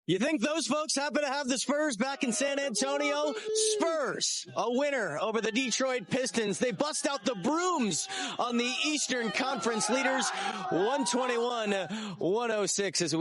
You think those folks happen to have the Spurs back in San Antonio? Spurs, a winner over the Detroit Pistons. They bust out the brooms on the Eastern Conference leaders, 121-106 as we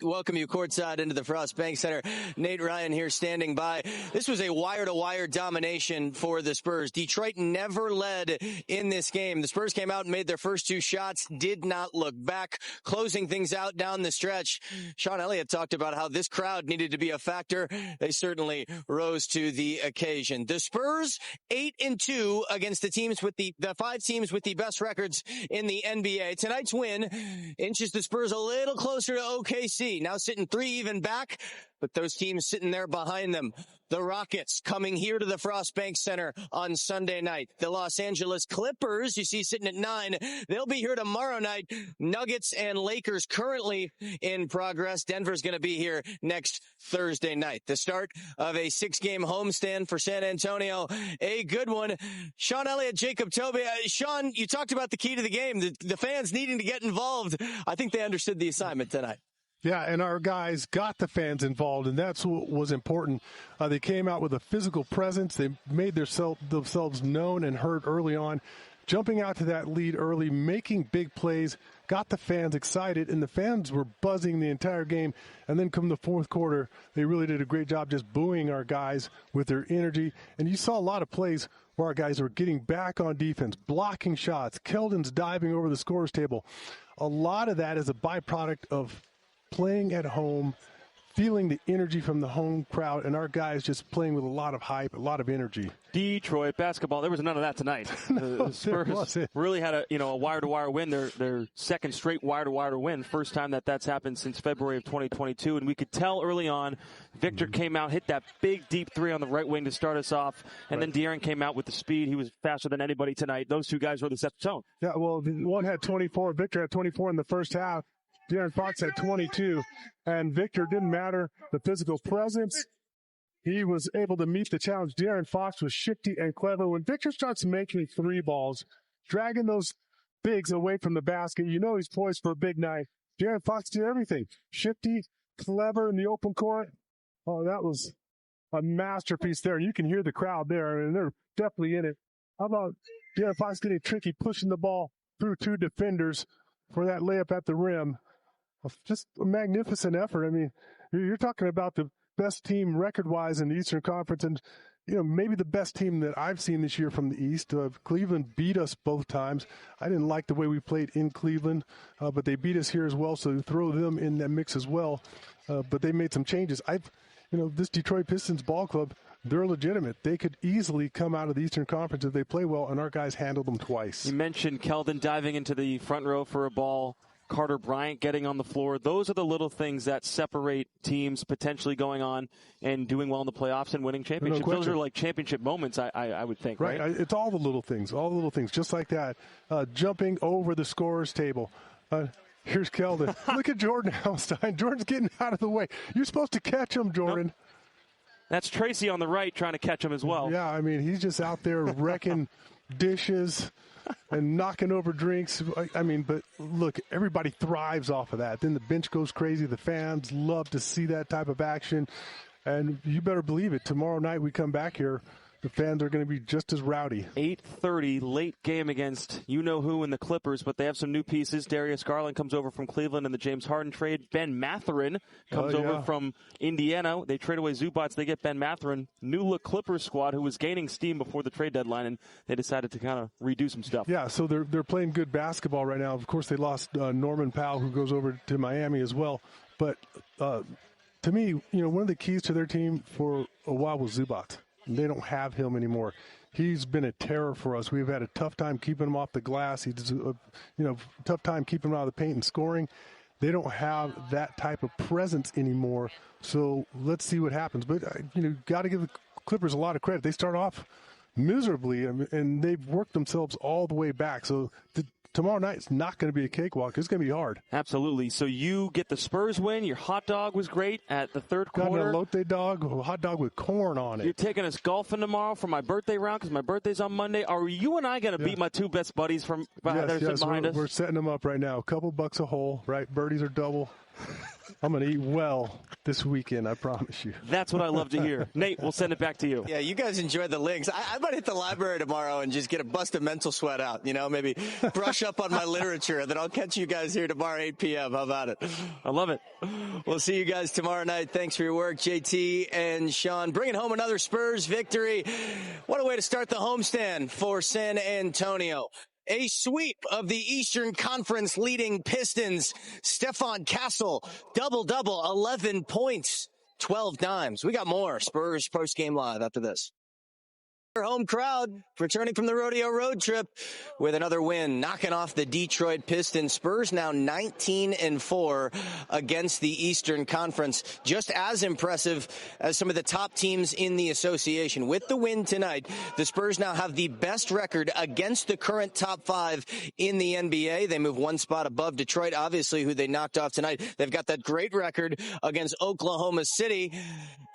welcome you courtside into the Frost Bank Center. Nate Ryan here standing by. This was a wire-to-wire domination for the Spurs. Detroit never led in this game. The Spurs came out and made their first two shots, did not look back, closing things out down the stretch. Sean Elliott talked about how this crowd needed to be a factor. They certainly rose to the occasion. The Spurs 8-2 against the teams with the 5 teams with the best records in the NBA. Tonight's win inches the Spurs a little closer to OKC. Now sitting 3 even back, but those teams sitting there behind them. The Rockets coming here to the Frost Bank Center on Sunday night. The Los Angeles Clippers, you see, sitting at 9. They'll be here tomorrow night. Nuggets and Lakers currently in progress. Denver's going to be here next Thursday night. The start of a 6-game homestand for San Antonio. A good one. Sean Elliott, Jacob Toby. Sean, you talked about the key to the game, the fans needing to get involved. I think they understood the assignment tonight. Yeah, and our guys got the fans involved, and that's what was important. They came out with a physical presence. They made themselves known and heard early on, jumping out to that lead early, making big plays, got the fans excited, and the fans were buzzing the entire game. And then come the fourth quarter, they really did a great job just booing our guys with their energy. And you saw a lot of plays where our guys were getting back on defense, blocking shots. Keldon's diving over the scorer's table. A lot of that is a byproduct of playing at home, feeling the energy from the home crowd, and our guys just playing with a lot of hype, a lot of energy. Detroit basketball, there was none of that tonight. The Spurs really had a wire-to-wire win, their second straight wire-to-wire win, first time that's happened since February of 2022, and we could tell early on, Victor came out, hit that big, deep three on the right wing to start us off, and then De'Aaron came out with the speed. He was faster than anybody tonight. Those two guys really set the tone. Yeah, well, one had 24, Victor had 24 in the first half. De'Aaron Fox had 22, and Victor didn't matter the physical presence. He was able to meet the challenge. De'Aaron Fox was shifty and clever. When Victor starts making 3 balls, dragging those bigs away from the basket, you know he's poised for a big night. De'Aaron Fox did everything. Shifty, clever in the open court. Oh, that was a masterpiece there. You can hear the crowd there, and they're definitely in it. How about De'Aaron Fox getting tricky, pushing the ball through 2 defenders for that layup at the rim? Just a magnificent effort. I mean, you're talking about the best team record-wise in the Eastern Conference, and maybe the best team that I've seen this year from the East. Cleveland beat us both times. I didn't like the way we played in Cleveland, but they beat us here as well, so throw them in that mix as well. But they made some changes. This Detroit Pistons ball club, they're legitimate. They could easily come out of the Eastern Conference if they play well, and our guys handled them twice. You mentioned Keldon diving into the front row for a ball. Carter Bryant getting on the floor. Those are the little things that separate teams potentially going on and doing well in the playoffs and winning championships. Those are like championship moments, I would think, right? It's all the little things, just like that. Jumping over the scorer's table. Here's Keldon. Look at Jordan Halstein. Jordan's getting out of the way. You're supposed to catch him, Jordan. Nope. That's Tracy on the right trying to catch him as well. Yeah, I mean, he's just out there wrecking dishes and knocking over drinks. I mean, but look, everybody thrives off of that. Then the bench goes crazy. The fans love to see that type of action. And you better believe it. Tomorrow night we come back here, the fans are going to be just as rowdy. 8:30, late game against you-know-who in the Clippers, but they have some new pieces. Darius Garland comes over from Cleveland in the James Harden trade. Ben Mathurin comes over from Indiana. They trade away Zubac. They get Ben Mathurin. New-look Clippers squad who was gaining steam before the trade deadline, and they decided to kind of redo some stuff. Yeah, so they're playing good basketball right now. Of course, they lost Norman Powell, who goes over to Miami as well. But to me, one of the keys to their team for a while was Zubac. They don't have him anymore. He's been a terror for us. We've had a tough time keeping him off the glass. He's tough time keeping him out of the paint and scoring. They don't have that type of presence anymore. So let's see what happens. But got to give the Clippers a lot of credit. They start off miserably, and they've worked themselves all the way back. So tomorrow night it's not going to be a cakewalk. It's going to be hard. Absolutely. So you get the Spurs win. Your hot dog was great at the third quarter. Got an elote dog, a hot dog with corn on it. You're taking us golfing tomorrow for my birthday round because my birthday's on Monday. Are you and I going to beat my 2 best buddies from sitting behind us? We're setting them up right now. A couple bucks a hole, right? Birdies are double. I'm going to eat well this weekend, I promise you. That's what I love to hear. Nate, we'll send it back to you. Yeah, you guys enjoy the links. I might hit the library tomorrow and just get a bust of mental sweat out. Maybe brush up on my literature, and then I'll catch you guys here tomorrow, 8 p.m. How about it? I love it. We'll see you guys tomorrow night. Thanks for your work, JT and Sean. Bringing home another Spurs victory. What a way to start the homestand for San Antonio. A sweep of the Eastern Conference leading Pistons. Stephon Castle, double-double, 11 points, 12 dimes. We got more Spurs post-game live after this. Home crowd returning from the rodeo road trip with another win, knocking off the Detroit Pistons. Spurs now 19-4 against the Eastern Conference. Just as impressive as some of the top teams in the association. With the win tonight, the Spurs now have the best record against the current top 5 in the NBA. They move one spot above Detroit, obviously, who they knocked off tonight. They've got that great record against Oklahoma City.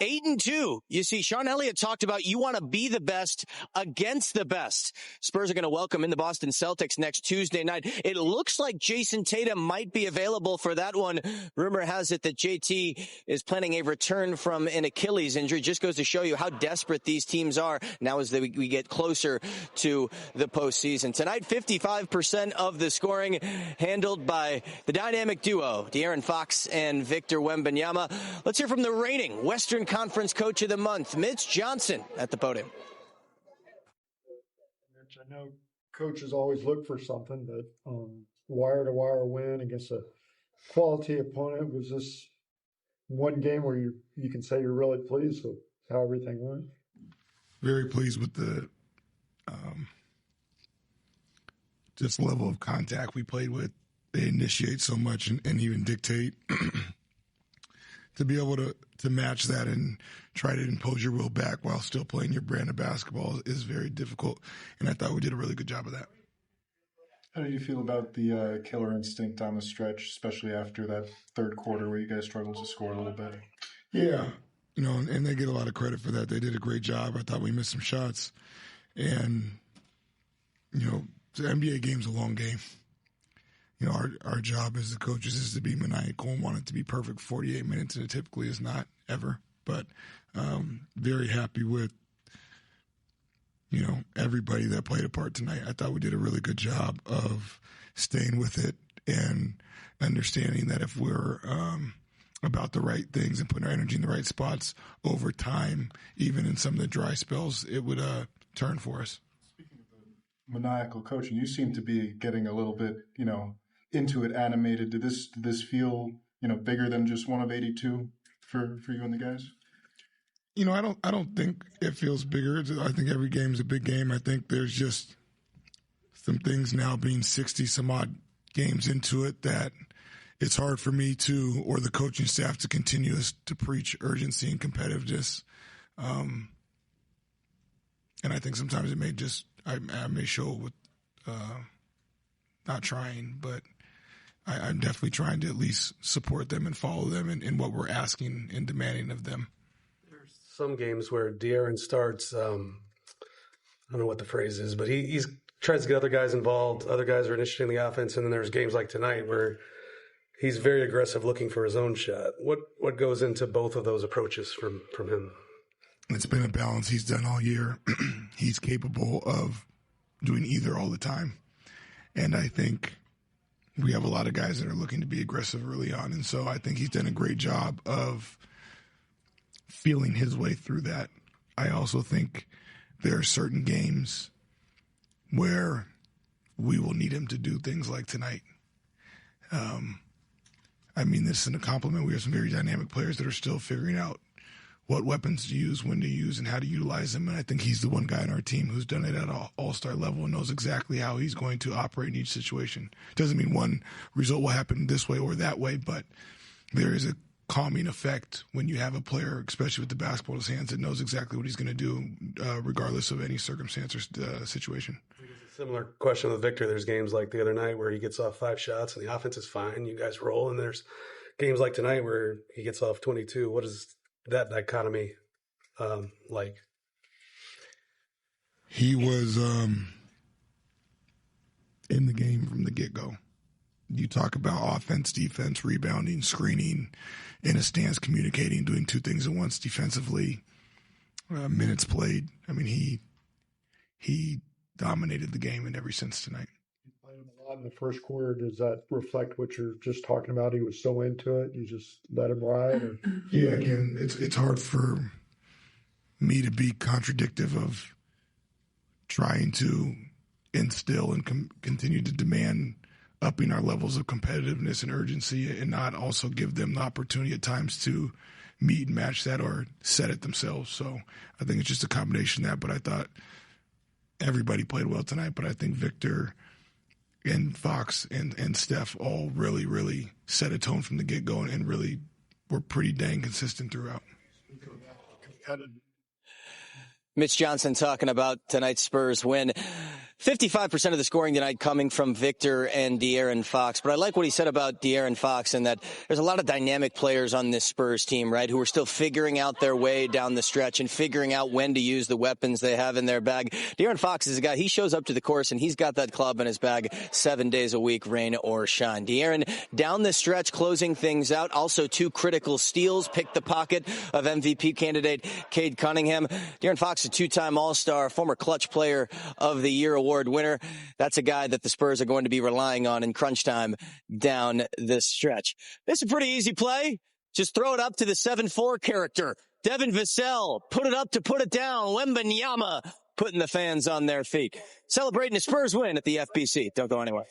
8-2. You see, Sean Elliott talked about you want to be the best against the best. Spurs are going to welcome in the Boston Celtics next Tuesday night. It looks like Jason Tatum might be available for that one. Rumor has it that JT is planning a return from an Achilles injury. Just goes to show you how desperate these teams are now as we get closer to the postseason. Tonight, 55% of the scoring handled by the dynamic duo, De'Aaron Fox and Victor Wembanyama. Let's hear from the reigning Western Conference Coach of the Month, Mitch Johnson, at the podium. I know coaches always look for something, but wire-to-wire win against a quality opponent. Was this one game where you can say you're really pleased with how everything went? Very pleased with the just level of contact we played with. They initiate so much and even dictate. To be able to match that and try to impose your will back while still playing your brand of basketball is very difficult, and I thought we did a really good job of that. How do you feel about the killer instinct on the stretch, especially after that third quarter where you guys struggled to score a little bit? Yeah, and they get a lot of credit for that. They did a great job. I thought we missed some shots, and the NBA game's a long game. Our job as the coaches is to be maniacal and want it to be perfect 48 minutes, and it typically is not ever. But very happy with, everybody that played a part tonight. I thought we did a really good job of staying with it and understanding that if we're about the right things and putting our energy in the right spots over time, even in some of the dry spells, it would turn for us. Speaking of the maniacal coaching, you seem to be getting a little bit, into it, animated. Did this feel, bigger than just one of 82 for you and the guys? I don't think it feels bigger. I think every game is a big game. I think there's just some things now being 60 some odd games into it that it's hard for me or the coaching staff to continue to preach urgency and competitiveness. And I think sometimes it may I may show with not trying, but I'm definitely trying to at least support them and follow them in what we're asking and demanding of them. There's some games where De'Aaron starts, I don't know what the phrase is, but he tries to get other guys involved. Other guys are initiating the offense, and then there's games like tonight where he's very aggressive looking for his own shot. What goes into both of those approaches from him? It's been a balance he's done all year. He's capable of doing either all the time. And I think we have a lot of guys that are looking to be aggressive early on. And so I think he's done a great job of feeling his way through that. I also think there are certain games where we will need him to do things like tonight. I mean this in a compliment. We have some very dynamic players that are still figuring out what weapons to use, when to use, and how to utilize them. And I think he's the one guy on our team who's done it at an all-star level and knows exactly how he's going to operate in each situation. Doesn't mean one result will happen this way or that way, but there is a calming effect when you have a player, especially with the basketball in his hands, that knows exactly what he's going to do regardless of any circumstance or situation. It's a similar question with Victor. There's games like the other night where he gets off 5 shots and the offense is fine. You guys roll. And there's games like tonight where he gets off 22. What is that dichotomy like? He was in the game from the get-go. you talk about offense, defense, rebounding, screening, in a stance, communicating, doing two things at once defensively, minutes played. I mean, he dominated the game in every sense tonight. You played him a lot in the first quarter. Does that reflect what you're just talking about? He was so into it, you just let him ride? Or? Yeah, again, it's hard for me to be contradictive of trying to instill and continue to demand upping our levels of competitiveness and urgency, and not also give them the opportunity at times to meet and match that or set it themselves. So I think it's just a combination of that. But I thought everybody played well tonight. But I think Victor and Fox and Steph all really, really set a tone from the get-go and really were pretty dang consistent throughout. Mitch Johnson talking about tonight's Spurs win. 55% of the scoring tonight coming from Victor and De'Aaron Fox. But I like what he said about De'Aaron Fox, and that there's a lot of dynamic players on this Spurs team, right, who are still figuring out their way down the stretch and figuring out when to use the weapons they have in their bag. De'Aaron Fox is a guy, he shows up to the course, and he's got that club in his bag 7 days a week, rain or shine. De'Aaron down the stretch, closing things out. Also 2 critical steals, picked the pocket of MVP candidate Cade Cunningham. De'Aaron Fox, a 2-time All-Star, former Clutch Player of the Year award winner. That's a guy that the Spurs are going to be relying on in crunch time down this stretch. This is a pretty easy play. Just throw it up to the 7-4 character. Devin Vassell, put it up to put it down. Wembanyama putting the fans on their feet. Celebrating a Spurs win at the FBC. Don't go anywhere.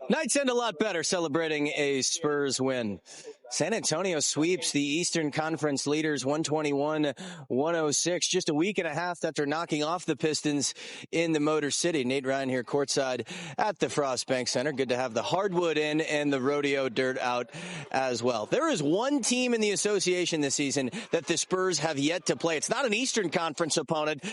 Nights end a lot better celebrating a Spurs win. San Antonio sweeps the Eastern Conference leaders 121-106, just a week and a half after knocking off the Pistons in the Motor City. Nate Ryan here courtside at the Frost Bank Center. Good to have the hardwood in and the rodeo dirt out as well. There is one team in the association this season that the Spurs have yet to play. It's not an Eastern Conference opponent.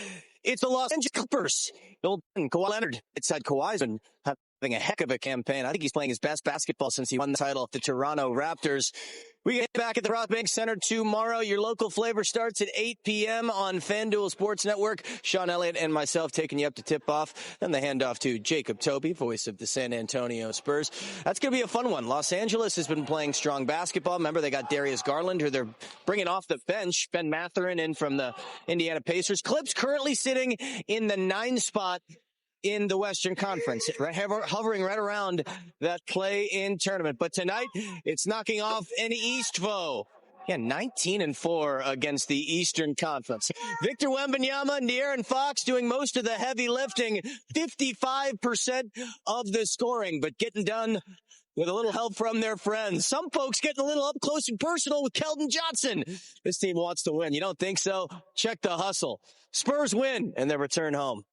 It's the Los Angeles Clippers. Kawhi Leonard. It's had Kawhi's been having a heck of a campaign. I think he's playing his best basketball since he won the title of the Toronto Raptors. We get back at the Frost Bank Center tomorrow. Your local flavor starts at 8 p.m. on FanDuel Sports Network. Sean Elliott and myself taking you up to tip-off. Then the handoff to Jacob Toby, voice of the San Antonio Spurs. That's going to be a fun one. Los Angeles has been playing strong basketball. Remember, they got Darius Garland, who they're bringing off the bench. Ben Mathurin in from the Indiana Pacers. Clips currently sitting in the 9 spot in the Western Conference, right, hovering right around that play-in tournament. But tonight, it's knocking off an East foe. Yeah, 19-4 against the Eastern Conference. Victor Wembanyama and De'Aaron Fox doing most of the heavy lifting, 55% of the scoring, but getting done with a little help from their friends. Some folks getting a little up close and personal with Keldon Johnson. This team wants to win. You don't think so? Check the hustle. Spurs win and their return home.